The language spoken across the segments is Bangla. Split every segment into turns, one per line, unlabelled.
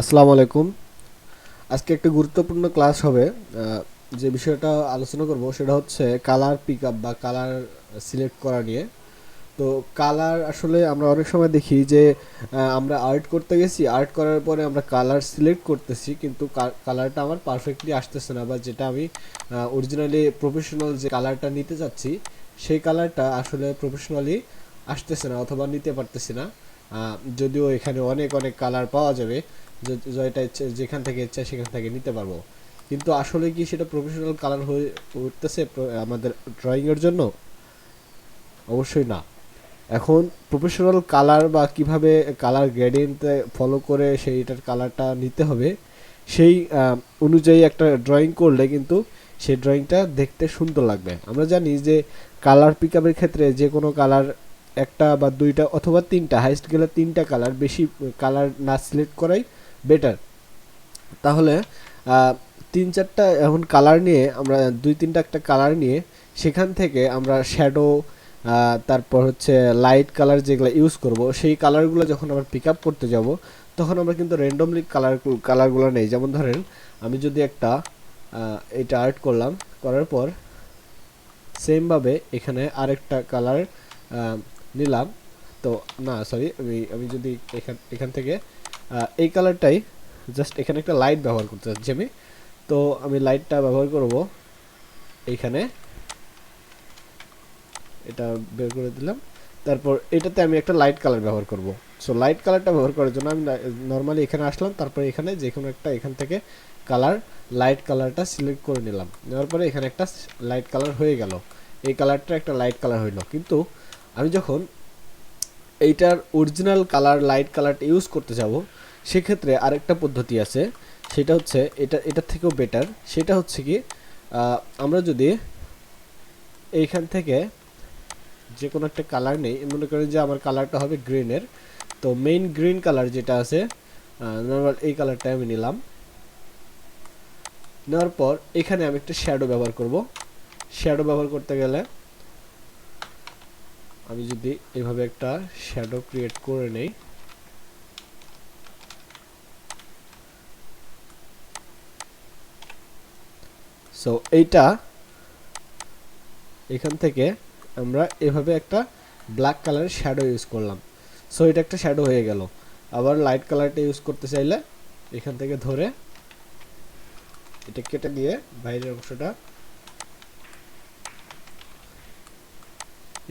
আসসালামু আলাইকুম। আজকে একটা গুরুত্বপূর্ণ ক্লাস হবে। যে বিষয়টা আলোচনা করব সেটা হচ্ছে কালার পিকআপ বা কালার সিলেক্ট করা নিয়ে। তো কালার আসলে আমরা অনেক সময় দেখি যে আমরা আর্ট করতে গেছি, আর্ট করার পরে আমরা কালার সিলেক্ট করতেছি কিন্তু কালারটা আমার পারফেক্টলি আসতেছে না, বা যেটা আমি অরিজিনালি প্রফেশনাল যে কালারটা নিতে চাচ্ছি সেই কালারটা আসলে প্রফেশনালি আসতেছে না অথবা নিতে পারতেছি না। যদিও এখানে অনেক অনেক কালার পাওয়া যাবে, যেটা ইচ্ছে যেখান থেকে ইচ্ছা সেখান থেকে নিতে পারবো, কিন্তু আসলে কি সেটা প্রফেশনাল কালার হয়ে উঠতেছে আমাদের ড্রয়িং এর জন্য? অবশ্যই না। এখন প্রফেশনাল কালার বা কিভাবে কালার গ্রেডিয়েন্ট ফলো করে সেইটার কালারটা নিতে হবে সেই অনুযায়ী একটা ড্রয়িং করলে কিন্তু সেই ড্রয়িংটা দেখতে সুন্দর লাগবে। আমরা জানি যে কালার পিকআপের ক্ষেত্রে যে কোনো কালার একটা বা দুইটা অথবা তিনটা, হাইস্ট গেলে তিনটা কালার, বেশি কালার না সিলেক্ট করাই বেটার। তাহলে আহ, তিন চারটা এখন কালার নিয়ে আমরা দুই তিনটা একটা কালার নিয়ে সেখান থেকে আমরা শ্যাডো, তারপর হচ্ছে লাইট কালার যেগুলো ইউজ করব সেই কালারগুলো যখন আমরা পিক আপ করতে যাব তখন আমরা কিন্তু র্যান্ডমলি কালারগুলো নেই। যেমন ধরেন আমি যদি একটা এটা আর্ট করলাম, করার পর সেমভাবে এখানে আরেকটা কালার নিলাম। তো না সরি, আমি আমি যদি এখান এখান থেকে এই কালারটাই জাস্ট এখানে একটা লাইট ব্যবহার করতে চাচ্ছি আমি। তো আমি লাইটটা ব্যবহার করব এইখানে, এটা বের করে দিলাম। তারপর এটাতে আমি একটা লাইট কালার ব্যবহার করব। সো লাইট কালারটা ব্যবহার করার জন্য আমি নর্মালি এখানে আসলাম, তারপর এখানে যে কোনো একটা এখান থেকে কালার, লাইট কালারটা সিলেক্ট করে নিলাম। নেওয়ার পরে এখানে একটা লাইট কালার হয়ে গেল, এই কালারটা একটা লাইট কালার হইলো। কিন্তু আমি যখন এইটার অরিজিনাল কালার লাইট কালারটা ইউজ করতে যাব সেক্ষেত্রে আরেকটা পদ্ধতি আছে, সেটা হচ্ছে এটার থেকেও বেটার। সেটা হচ্ছে কি, আমরা যদি এইখান থেকে যে কোনো একটা কালার নেই, মনে করেন যে আমার কালারটা হবে গ্রিনের, তো মেইন গ্রিন কালার যেটা আছে নর্মাল এই কালারটা আমি নিলাম। নেওয়ার পর এখানে আমি একটা শ্যাডো ব্যবহার করব। শ্যাডো ব্যবহার করতে গেলে আমি যদি এভাবে একটা শ্যাডো ক্রিয়েট করে নেই, সো এইটা এখান থেকে আমরা এভাবে একটা ব্ল্যাক কালারের শ্যাডো ইউজ করলাম। সো এটা একটা শ্যাডো হয়ে গেল। আবার লাইট কালারটা ইউজ করতে চাইলে এখান থেকে ধরে এটা কেটে দিয়ে বাইরের অংশটা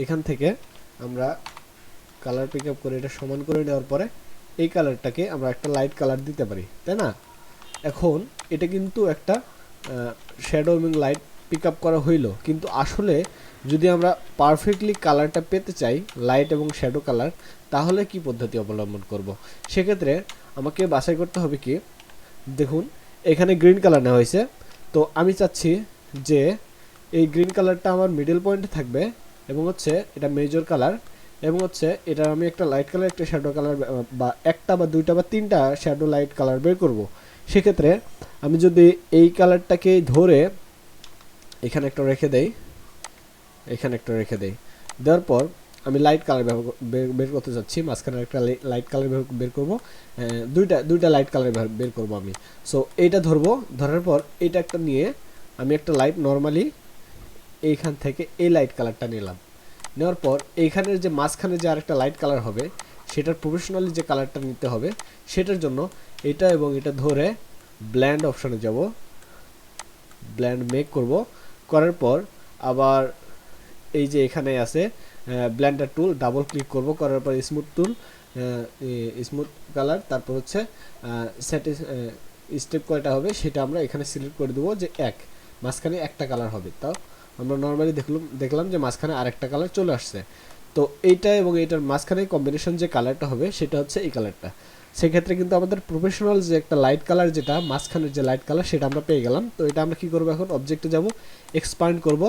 এখান থেকে আমরা কালার পিক আপ করে এটা সমান করে নেওয়ার পরে এই কালারটাকে আমরা একটা লাইট কালার দিতে পারি, তাই না? এখন এটা কিন্তু একটা শ্যাডো এবং লাইট পিক আপ করা হইল, কিন্তু আসলে যদি আমরা পারফেক্টলি কালারটা পেতে চাই, লাইট এবং শ্যাডো কালার, তাহলে কি পদ্ধতি অবলম্বন করব? সেক্ষেত্রে আমাকে বাছাই করতে হবে কি, দেখুন এখানে গ্রিন কালার নেওয়া হয়েছে। তো আমি চাচ্ছি যে এই গ্রিন কালারটা আমার মিডল পয়েন্টে থাকবে এবং হচ্ছে এটা মেজর কালার, এবং হচ্ছে এটা আমি একটা লাইট কালার একটা শ্যাডো কালার বা একটা বা দুইটা বা তিনটা শ্যাডো লাইট কালার বের করব। সেক্ষেত্রে আমি যদি এই কালারটাকে ধরে এখানে একটা রেখে দেই, এখানে একটা রেখে দেই, দেওয়ার পর আমি লাইট কালার বের করতে যাচ্ছি, মাঝখানে একটা লাইট কালার বের করব। দুইটা দুইটা লাইট কালার বের করব আমি। সো এইটা ধরবো, ধরার পর এটা একটা নিয়ে আমি একটা লাইট নর্মালি এইখান থেকে এই লাইট কালারটা নিলাম। নেওয়ার পর এইখানের যে মাঝখানে যে আরেকটা লাইট কালার হবে সেটার প্রফেশনালি যে কালারটা নিতে হবে, সেটার জন্য এটা এবং এটা ধরে ব্ল্যান্ড অপশনে যাব, ব্ল্যান্ড মেক করব। করার পর আবার এই যে এখানে আছে ব্লেন্ডার টুল, ডাবল ক্লিক করব, করার পর স্মুথ টুল, স্মুথ কালার, তারপর হচ্ছে সেট স্টেপ কয়টা হবে সেটা আমরা এখানে সিলেক্ট করে দেবো যে এক, মাঝখানে একটা কালার হবে। তাও আমরা নর্মালি দেখলাম যে মাঝখানে আরেকটা কালার চলে আসছে। তো এইটা এবং এইটার মাঝখানে কম্বিনেশন যে কালারটা হবে সেটা হচ্ছে এই কালারটা। সেক্ষেত্রে কিন্তু আমাদের প্রফেশনাল যে একটা লাইট কালার, যেটা মাঝখানের যে লাইট কালার, সেটা আমরা পেয়ে গেলাম। তো এটা আমরা কি করব, এখন অবজেক্টে যাব, এক্সপান্ড করব।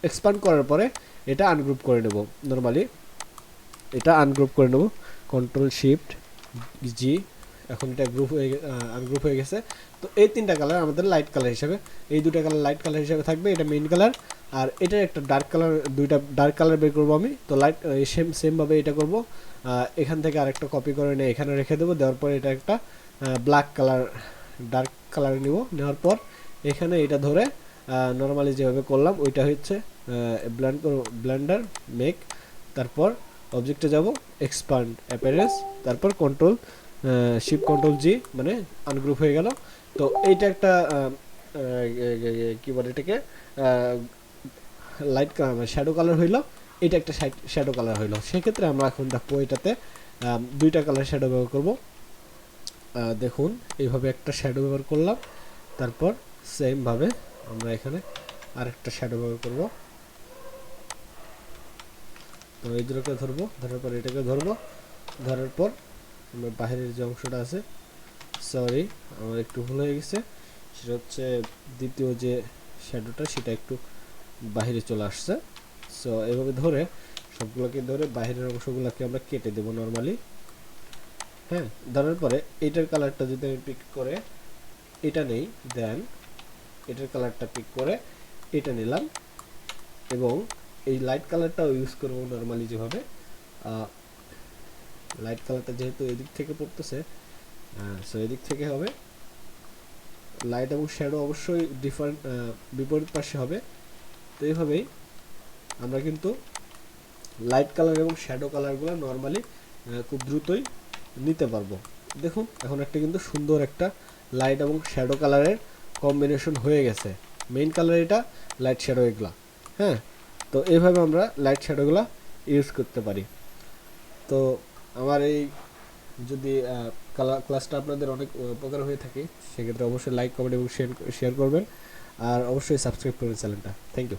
এক্সপান্ড করার পরে এটা আনগ্রুপ করে নেব, নর্মালি এটা আনগ্রুপ করে নেব, কন্ট্রোল শিফট জি। এখন এটা গ্রুপ হয়ে আনগ্রুপ হয়ে গেছে। তো এই তিনটা কালার আমাদের লাইট কালার হিসেবে, এই দুটো কালার লাইট কালার হিসেবে থাকবে, এটা মেইন কালার। আর এটা একটা ডার্ক কালার, দুইটা ডার্ক কালার বের করবো আমি। তো লাইট সেমভাবে এটা করব। এখান থেকে আরেকটা কপি করে নিয়ে এখানে রেখে দেবো, দেওয়ার পরে এটা একটা ব্ল্যাক কালার ডার্ক কালার নিব, নেওয়ার পর এখানে এটা ধরে নর্মালি যেভাবে করলাম ওইটা হচ্ছে ব্লেন্ডার মেক, তারপর অবজেক্টে যাব, এক্সপান্ড অ্যাপিয়ারেন্স, তারপর কন্ট্রোল শিফট কন্ট্রোল জি, মানে আনগ্রুপ হয়ে গেল। তো এইটা একটা কি বলে এটাকে লাইট শ্যাডো কালার হইলো, এটা একটা শ্যাডো কালার হইলো। সেক্ষেত্রে আমরা এখন দেখবো এটাতে দুইটা কালার শ্যাডো ব্যবহার করব। দেখুন এইভাবে একটা শ্যাডো ব্যবহার করলাম, তারপর সেম ভাবে আমরা এখানে আরেকটা শ্যাডো ব্যবহার করব। তো এই দুটোকে ধরবো, ধরার পর এটাকে ধরবো, ধরার পর আমরা বাহিরের যে অংশটা আছে, সরি আমার একটু ভুল হয়ে গেছে, সেটা হচ্ছে দ্বিতীয় যে শ্যাডোটা সেটা একটু বাহিরে চলে আসছে। সো এভাবে ধরে সবগুলোকে ধরে বাহিরের অংশগুলোকে আমরা কেটে দেবো নর্মালি। হ্যাঁ, ধরার পরে এটার কালারটা যদি আমি পিক করে এটা নেই, দেন এটার কালারটা পিক করে এটা নিলাম, এবং এই লাইট কালারটাও ইউজ করবো নর্মালি যেভাবে। লাইট কালারটা যেহেতু এদিক থেকে পড়তেছে, সো এদিক থেকে হবে। লাইট এবং শ্যাডো অবশ্যই ডিফারেন্ট বিপরীত পাশে হবে। তো এইভাবেই আমরা কিন্তু লাইট কালার এবং শ্যাডো কালারগুলো নর্মালি খুব দ্রুতই নিতে পারবো। দেখুন এখন একটা কিন্তু সুন্দর একটা লাইট এবং শ্যাডো কালারের কম্বিনেশন হয়ে গেছে। মেইন কালার এটা, লাইট শ্যাডো এগুলা। হ্যাঁ, তো এইভাবে আমরা লাইট শ্যাডোগুলা ইউজ করতে পারি। তো আমার এই যদি ক্লাসটা আপনাদের অনেক উপকার হয়ে থাকে সেক্ষেত্রে অবশ্যই লাইক, কমেন্ট এবং শেয়ার করবেন, আর অবশ্যই সাবস্ক্রাইব করবেন চ্যানেলটা। Thank you.